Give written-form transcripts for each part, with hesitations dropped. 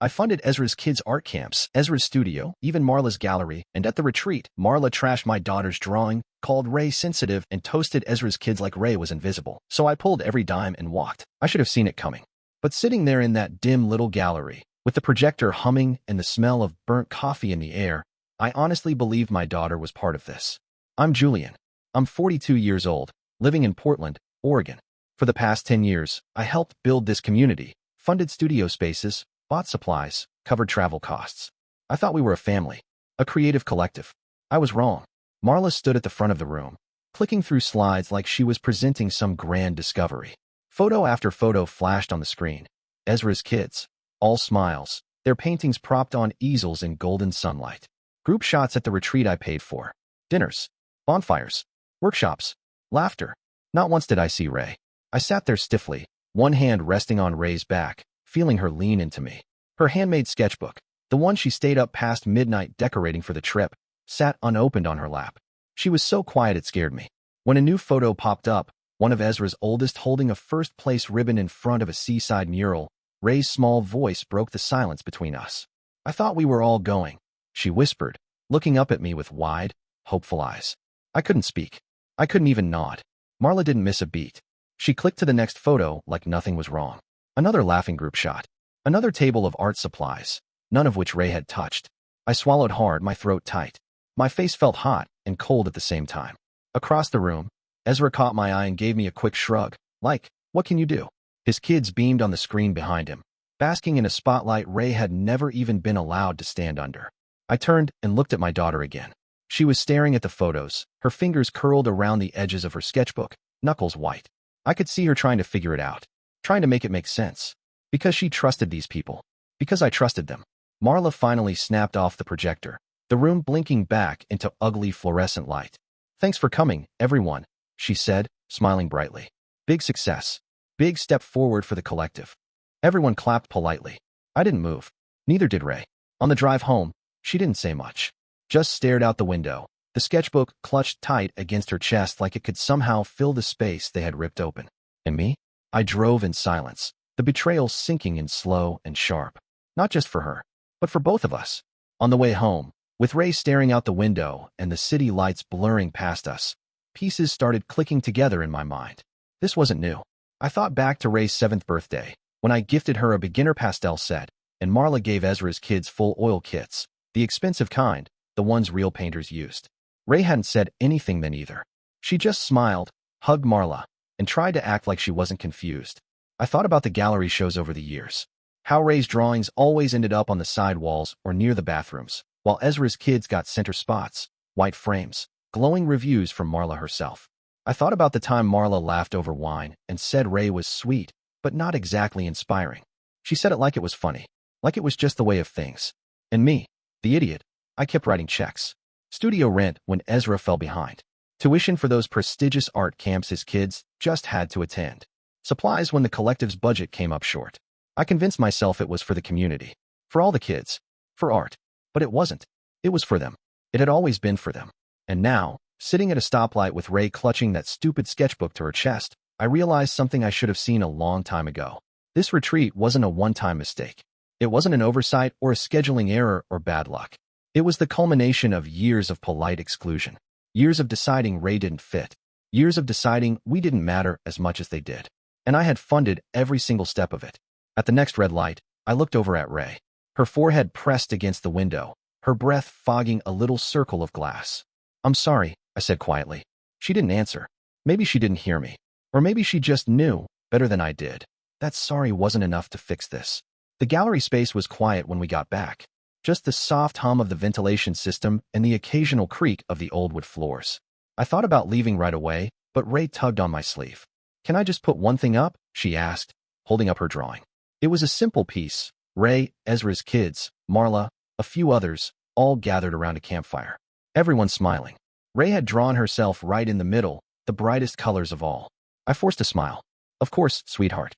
I funded Ezra's kids' art camps, Ezra's studio, even Marla's gallery, and at the retreat, Marla trashed my daughter's drawing, called Ray sensitive, and toasted Ezra's kids like Ray was invisible. So I pulled every dime and walked. I should have seen it coming. But sitting there in that dim little gallery, with the projector humming and the smell of burnt coffee in the air, I honestly believed my daughter was part of this. I'm Julian. I'm 42 years old, living in Portland, Oregon. For the past 10 years, I helped build this community, funded studio spaces, bought supplies, covered travel costs. I thought we were a family, a creative collective. I was wrong. Marla stood at the front of the room, clicking through slides like she was presenting some grand discovery. Photo after photo flashed on the screen. Ezra's kids, all smiles, their paintings propped on easels in golden sunlight. Group shots at the retreat I paid for. Dinners, bonfires, workshops, laughter. Not once did I see Ray. I sat there stiffly, one hand resting on Ray's back, feeling her lean into me. Her handmade sketchbook, the one she stayed up past midnight decorating for the trip, sat unopened on her lap. She was so quiet it scared me. When a new photo popped up, one of Ezra's oldest holding a first-place ribbon in front of a seaside mural, Ray's small voice broke the silence between us. I thought we were all going, she whispered, looking up at me with wide, hopeful eyes. I couldn't speak. I couldn't even nod. Marla didn't miss a beat. She clicked to the next photo like nothing was wrong. Another laughing group shot. Another table of art supplies, none of which Ray had touched. I swallowed hard, my throat tight. My face felt hot and cold at the same time. Across the room, Ezra caught my eye and gave me a quick shrug, like, what can you do? His kids beamed on the screen behind him, basking in a spotlight Ray had never even been allowed to stand under. I turned and looked at my daughter again. She was staring at the photos, her fingers curled around the edges of her sketchbook, knuckles white. I could see her trying to figure it out, trying to make it make sense. Because she trusted these people. Because I trusted them. Marla finally snapped off the projector, the room blinking back into ugly fluorescent light. Thanks for coming, everyone, she said, smiling brightly. Big success. Big step forward for the collective. Everyone clapped politely. I didn't move. Neither did Ray. On the drive home, she didn't say much. Just stared out the window, the sketchbook clutched tight against her chest like it could somehow fill the space they had ripped open. And me? I drove in silence, the betrayal sinking in slow and sharp. Not just for her, but for both of us. On the way home, with Ray staring out the window and the city lights blurring past us, pieces started clicking together in my mind. This wasn't new. I thought back to Ray's 7th birthday, when I gifted her a beginner pastel set, and Marla gave Ezra's kids full oil kits, the expensive kind, the ones real painters used. Ray hadn't said anything then either. She just smiled, hugged Marla, and tried to act like she wasn't confused. I thought about the gallery shows over the years. How Ray's drawings always ended up on the side walls or near the bathrooms, while Ezra's kids got center spots, white frames, glowing reviews from Marla herself. I thought about the time Marla laughed over wine and said Ray was sweet, but not exactly inspiring. She said it like it was funny, like it was just the way of things. And me, the idiot, I kept writing checks. Studio rent when Ezra fell behind. Tuition for those prestigious art camps his kids just had to attend. Supplies when the collective's budget came up short. I convinced myself it was for the community. For all the kids. For art. But it wasn't. It was for them. It had always been for them. And now, sitting at a stoplight with Ray clutching that stupid sketchbook to her chest, I realized something I should have seen a long time ago. This retreat wasn't a one-time mistake. It wasn't an oversight or a scheduling error or bad luck. It was the culmination of years of polite exclusion. Years of deciding Ray didn't fit. Years of deciding we didn't matter as much as they did. And I had funded every single step of it. At the next red light, I looked over at Ray. Her forehead pressed against the window, her breath fogging a little circle of glass. I'm sorry, I said quietly. She didn't answer. Maybe she didn't hear me. Or maybe she just knew, better than I did. That sorry wasn't enough to fix this. The gallery space was quiet when we got back. Just the soft hum of the ventilation system and the occasional creak of the old wood floors. I thought about leaving right away, but Ray tugged on my sleeve. Can I just put one thing up? She asked, holding up her drawing. It was a simple piece. Ray, Ezra's kids, Marla, a few others, all gathered around a campfire. Everyone smiling. Ray had drawn herself right in the middle, the brightest colors of all. I forced a smile. Of course, sweetheart.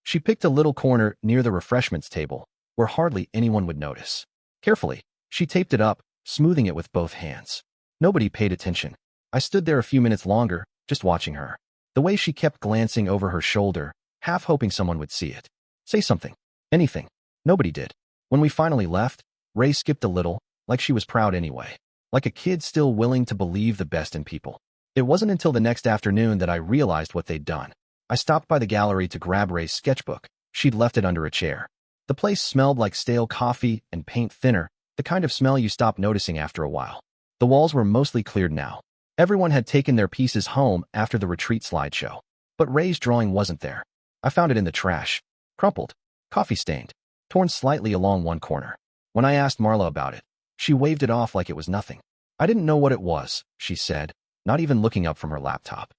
She picked a little corner near the refreshments table, where hardly anyone would notice. Carefully, she taped it up, smoothing it with both hands. Nobody paid attention. I stood there a few minutes longer, just watching her. The way she kept glancing over her shoulder, half hoping someone would see it. Say something. Anything. Nobody did. When we finally left, Ray skipped a little, like she was proud anyway. Like a kid still willing to believe the best in people. It wasn't until the next afternoon that I realized what they'd done. I stopped by the gallery to grab Ray's sketchbook. She'd left it under a chair. The place smelled like stale coffee and paint thinner, the kind of smell you stop noticing after a while. The walls were mostly cleared now. Everyone had taken their pieces home after the retreat slideshow. But Ray's drawing wasn't there. I found it in the trash. Crumpled. Coffee-stained. Torn slightly along one corner. When I asked Marla about it, she waved it off like it was nothing. I didn't know what it was, she said, not even looking up from her laptop.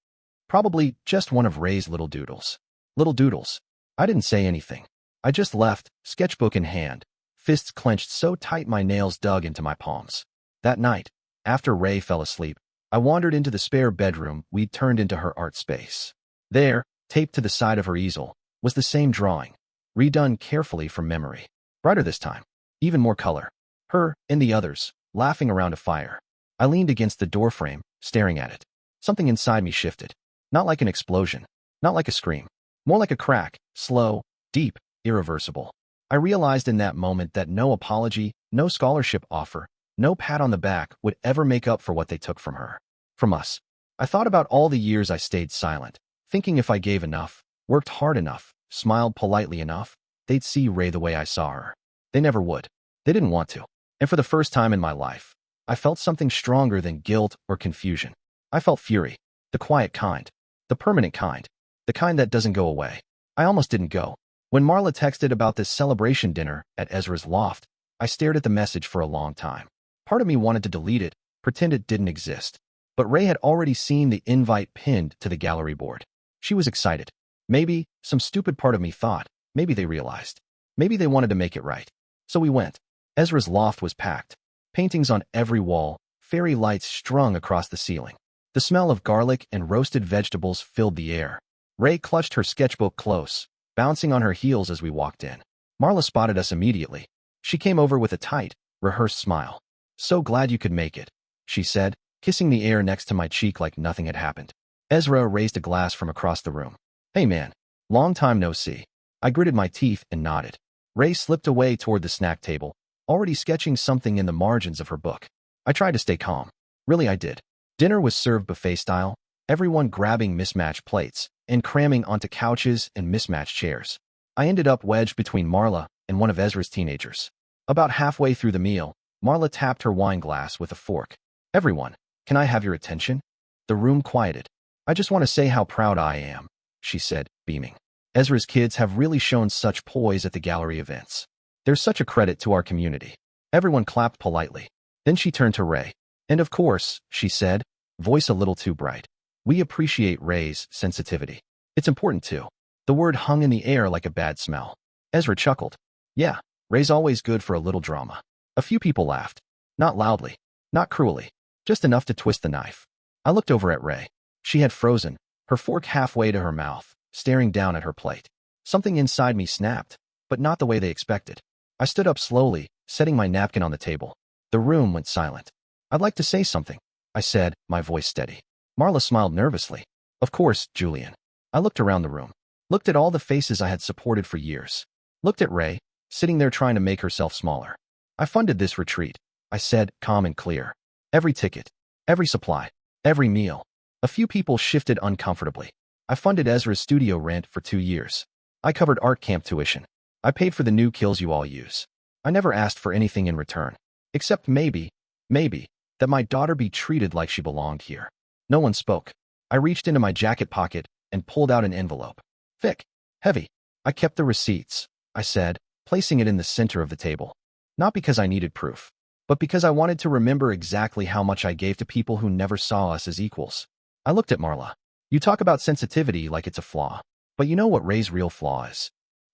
Probably just one of Ray's little doodles. Little doodles. I didn't say anything. I just left, sketchbook in hand, fists clenched so tight my nails dug into my palms. That night, after Ray fell asleep, I wandered into the spare bedroom we'd turned into her art space. There, taped to the side of her easel, was the same drawing, redone carefully from memory. Brighter this time. Even more color. Her and the others, laughing around a fire. I leaned against the doorframe, staring at it. Something inside me shifted. Not like an explosion. Not like a scream. More like a crack, slow, deep, irreversible. I realized in that moment that no apology, no scholarship offer, no pat on the back would ever make up for what they took from her. From us. I thought about all the years I stayed silent, thinking if I gave enough, worked hard enough, smiled politely enough, they'd see Ray the way I saw her. They never would. They didn't want to. And for the first time in my life, I felt something stronger than guilt or confusion. I felt fury. The quiet kind. The permanent kind. The kind that doesn't go away. I almost didn't go. When Marla texted about this celebration dinner at Ezra's loft, I stared at the message for a long time. Part of me wanted to delete it, pretend it didn't exist. But Ray had already seen the invite pinned to the gallery board. She was excited. Maybe, some stupid part of me thought, maybe they realized. Maybe they wanted to make it right. So we went. Ezra's loft was packed. Paintings on every wall, fairy lights strung across the ceiling. The smell of garlic and roasted vegetables filled the air. Ray clutched her sketchbook close, bouncing on her heels as we walked in. Marla spotted us immediately. She came over with a tight, rehearsed smile. "So glad you could make it," she said, kissing the air next to my cheek like nothing had happened. Ezra raised a glass from across the room. "Hey man, long time no see." I gritted my teeth and nodded. Ray slipped away toward the snack table, already sketching something in the margins of her book. I tried to stay calm. Really, I did. Dinner was served buffet style, everyone grabbing mismatched plates and cramming onto couches and mismatched chairs. I ended up wedged between Marla and one of Ezra's teenagers. About halfway through the meal, Marla tapped her wine glass with a fork. "Everyone, can I have your attention?" The room quieted. "I just want to say how proud I am," she said, beaming. "Ezra's kids have really shown such poise at the gallery events. They're such a credit to our community." Everyone clapped politely. Then she turned to Ray. "And of course," she said, voice a little too bright, "we appreciate Ray's sensitivity. It's important too." The word hung in the air like a bad smell. Ezra chuckled. "Yeah, Ray's always good for a little drama." A few people laughed. Not loudly. Not cruelly. Just enough to twist the knife. I looked over at Ray. She had frozen, her fork halfway to her mouth, staring down at her plate. Something inside me snapped, but not the way they expected. I stood up slowly, setting my napkin on the table. The room went silent. "I'd like to say something," I said, my voice steady. Marla smiled nervously. "Of course, Julian." I looked around the room. Looked at all the faces I had supported for years. Looked at Ray, sitting there trying to make herself smaller. "I funded this retreat," I said, calm and clear. "Every ticket. Every supply. Every meal." A few people shifted uncomfortably. "I funded Ezra's studio rent for 2 years. I covered art camp tuition. I paid for the new kills you all use. I never asked for anything in return. Except maybe, that my daughter be treated like she belonged here." No one spoke. I reached into my jacket pocket and pulled out an envelope. Thick. Heavy. "I kept the receipts," I said, placing it in the center of the table. Not because I needed proof, but because I wanted to remember exactly how much I gave to people who never saw us as equals. I looked at Marla. "You talk about sensitivity like it's a flaw, but you know what Ray's real flaw is."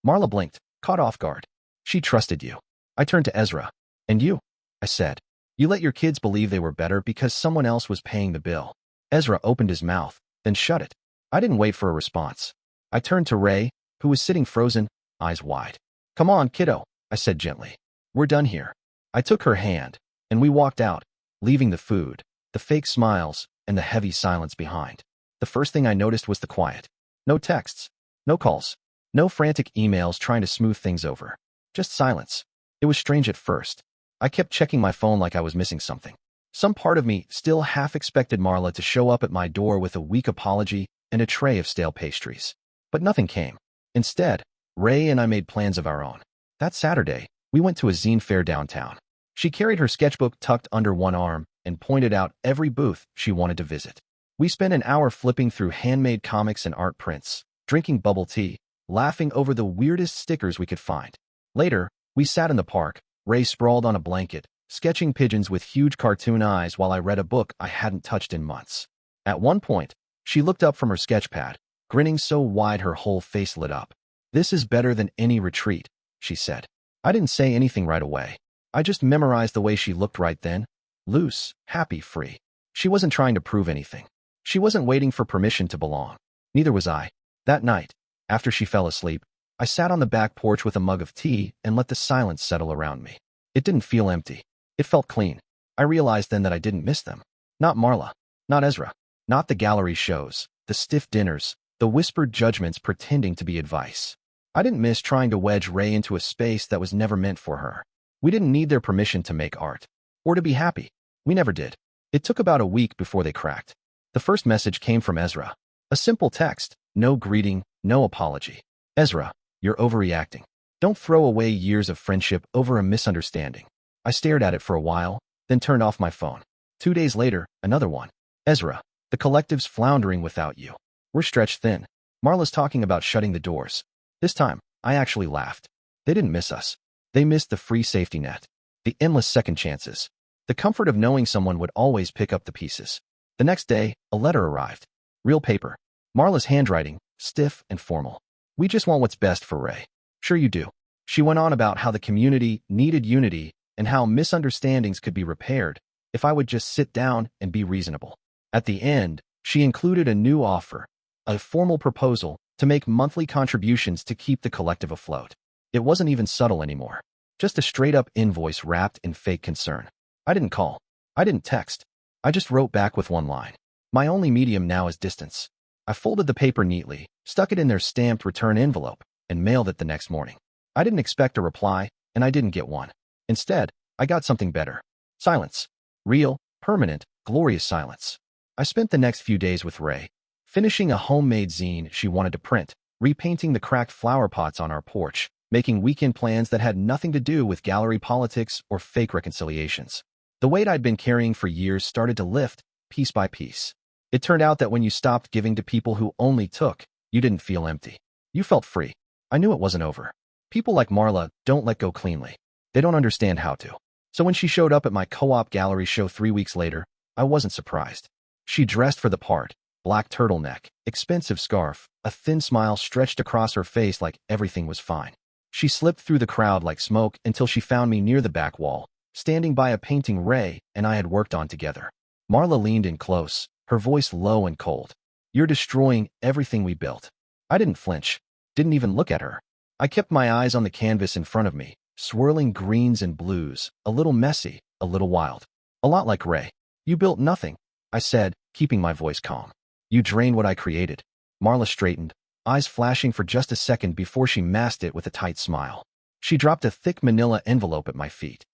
Marla blinked, caught off guard. "She trusted you." I turned to Ezra. "And you," I said. "You let your kids believe they were better because someone else was paying the bill." Ezra opened his mouth, then shut it. I didn't wait for a response. I turned to Ray, who was sitting frozen, eyes wide. "Come on, kiddo," I said gently. "We're done here." I took her hand, and we walked out, leaving the food, the fake smiles, and the heavy silence behind. The first thing I noticed was the quiet. No texts, no calls, no frantic emails trying to smooth things over. Just silence. It was strange at first. I kept checking my phone like I was missing something. Some part of me still half expected Marla to show up at my door with a weak apology and a tray of stale pastries. But nothing came. Instead, Ray and I made plans of our own. That Saturday, we went to a zine fair downtown. She carried her sketchbook tucked under one arm and pointed out every booth she wanted to visit. We spent an hour flipping through handmade comics and art prints, drinking bubble tea, laughing over the weirdest stickers we could find. Later, we sat in the park, Ray sprawled on a blanket, sketching pigeons with huge cartoon eyes while I read a book I hadn't touched in months. At one point, she looked up from her sketchpad, grinning so wide her whole face lit up. "This is better than any retreat," she said. I didn't say anything right away. I just memorized the way she looked right then. Loose, happy, free. She wasn't trying to prove anything. She wasn't waiting for permission to belong. Neither was I. That night, after she fell asleep, I sat on the back porch with a mug of tea and let the silence settle around me. It didn't feel empty. It felt clean. I realized then that I didn't miss them. Not Marla. Not Ezra. Not the gallery shows, the stiff dinners, the whispered judgments pretending to be advice. I didn't miss trying to wedge Ray into a space that was never meant for her. We didn't need their permission to make art. Or to be happy. We never did. It took about a week before they cracked. The first message came from Ezra. A simple text, no greeting, no apology. "Ezra, you're overreacting. Don't throw away years of friendship over a misunderstanding." I stared at it for a while, then turned off my phone. 2 days later, another one. "Ezra, the collective's floundering without you. We're stretched thin. Marla's talking about shutting the doors." This time, I actually laughed. They didn't miss us. They missed the free safety net. The endless second chances. The comfort of knowing someone would always pick up the pieces. The next day, a letter arrived. Real paper. Marla's handwriting, stiff and formal. "We just want what's best for Ray." "Sure you do." She went on about how the community needed unity and how misunderstandings could be repaired if I would just sit down and be reasonable. At the end, she included a new offer, a formal proposal to make monthly contributions to keep the collective afloat. It wasn't even subtle anymore. Just a straight-up invoice wrapped in fake concern. I didn't call. I didn't text. I just wrote back with one line. My only medium now is distance. I folded the paper neatly, stuck it in their stamped return envelope, and mailed it the next morning. I didn't expect a reply, and I didn't get one. Instead, I got something better. Silence. Real, permanent, glorious silence. I spent the next few days with Ray, finishing a homemade zine she wanted to print, repainting the cracked flower pots on our porch, making weekend plans that had nothing to do with gallery politics or fake reconciliations. The weight I'd been carrying for years started to lift, piece by piece. It turned out that when you stopped giving to people who only took, you didn't feel empty. You felt free. I knew it wasn't over. People like Marla don't let go cleanly. They don't understand how to. So when she showed up at my co-op gallery show 3 weeks later, I wasn't surprised. She dressed for the part. Black turtleneck, expensive scarf, a thin smile stretched across her face like everything was fine. She slipped through the crowd like smoke until she found me near the back wall, standing by a painting Ray and I had worked on together. Marla leaned in close, her voice low and cold. "You're destroying everything we built." I didn't flinch, didn't even look at her. I kept my eyes on the canvas in front of me, swirling greens and blues, a little messy, a little wild. A lot like Ray. "You built nothing," I said, keeping my voice calm. "You drained what I created." Marla straightened, eyes flashing for just a second before she masked it with a tight smile. She dropped a thick manila envelope at my feet.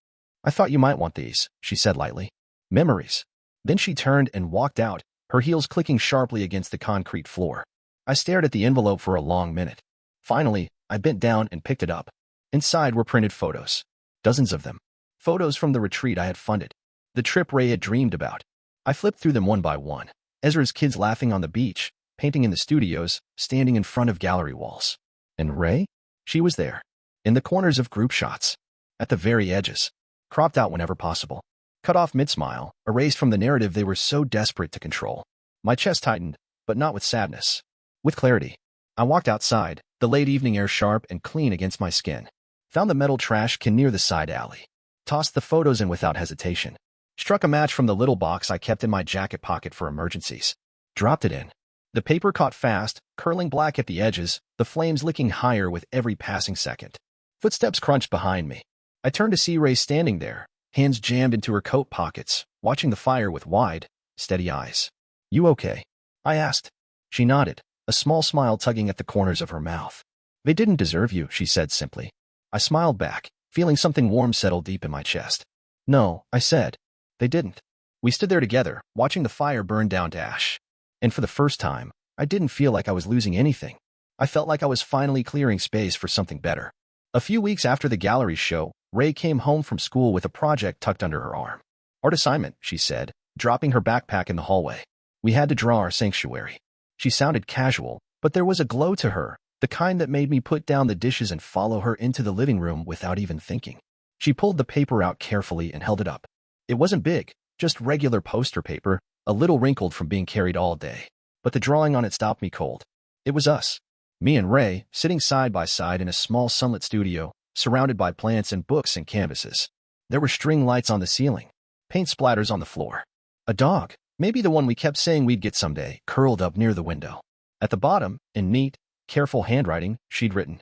"I thought you might want these," she said lightly. "Memories." Then she turned and walked out, her heels clicking sharply against the concrete floor. I stared at the envelope for a long minute. Finally, I bent down and picked it up. Inside were printed photos. Dozens of them. Photos from the retreat I had funded. The trip Ray had dreamed about. I flipped through them one by one. Ezra's kids laughing on the beach, painting in the studios, standing in front of gallery walls. And Ray? She was there. In the corners of group shots. At the very edges. Cropped out whenever possible. Cut off mid-smile, erased from the narrative they were so desperate to control. My chest tightened, but not with sadness. With clarity. I walked outside, the late evening air sharp and clean against my skin. Found the metal trash can near the side alley. Tossed the photos in without hesitation. Struck a match from the little box I kept in my jacket pocket for emergencies. Dropped it in. The paper caught fast, curling black at the edges, the flames licking higher with every passing second. Footsteps crunched behind me. I turned to see Ray standing there, hands jammed into her coat pockets, watching the fire with wide, steady eyes. "You okay?" I asked. She nodded, a small smile tugging at the corners of her mouth. "They didn't deserve you," she said simply. I smiled back. feeling something warm settle deep in my chest. No, I said. They didn't. We stood there together, watching the fire burn down to ash. And for the first time, I didn't feel like I was losing anything. I felt like I was finally clearing space for something better. A few weeks after the gallery show, Ray came home from school with a project tucked under her arm. Art assignment, she said, dropping her backpack in the hallway. We had to draw our sanctuary. She sounded casual, but there was a glow to her, the kind that made me put down the dishes and follow her into the living room without even thinking. She pulled the paper out carefully and held it up. It wasn't big, just regular poster paper, a little wrinkled from being carried all day. But the drawing on it stopped me cold. It was us. Me and Ray, sitting side by side in a small sunlit studio, surrounded by plants and books and canvases. There were string lights on the ceiling, paint splatters on the floor. A dog, maybe the one we kept saying we'd get someday, curled up near the window. At the bottom, in neat, careful handwriting, she'd written,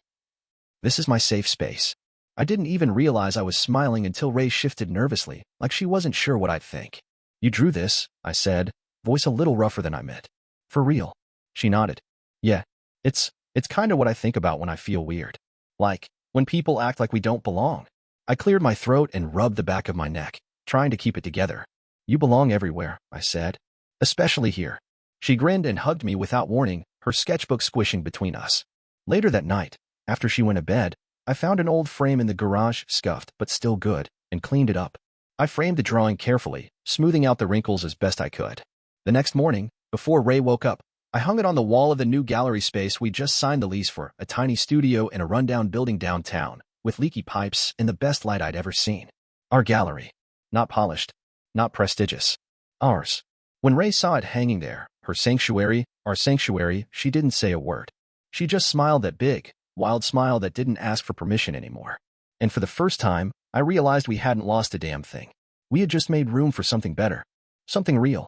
"This is my safe space." I didn't even realize I was smiling until Ray shifted nervously, like she wasn't sure what I'd think. "You drew this," I said, voice a little rougher than I meant. "For real?" She nodded. "Yeah, it's kind of what I think about when I feel weird. Like, when people act like we don't belong." I cleared my throat and rubbed the back of my neck, trying to keep it together. "You belong everywhere," I said. "Especially here." She grinned and hugged me without warning, her sketchbook squishing between us. Later that night, after she went to bed, I found an old frame in the garage, scuffed but still good, and cleaned it up. I framed the drawing carefully, smoothing out the wrinkles as best I could. The next morning, before Ray woke up, I hung it on the wall of the new gallery space we just signed the lease for, a tiny studio in a rundown building downtown, with leaky pipes and the best light I'd ever seen. Our gallery. Not polished. Not prestigious. Ours. When Ray saw it hanging there, her sanctuary, our sanctuary, she didn't say a word. She just smiled that big, wild smile that didn't ask for permission anymore. And for the first time, I realized we hadn't lost a damn thing. We had just made room for something better. Something real.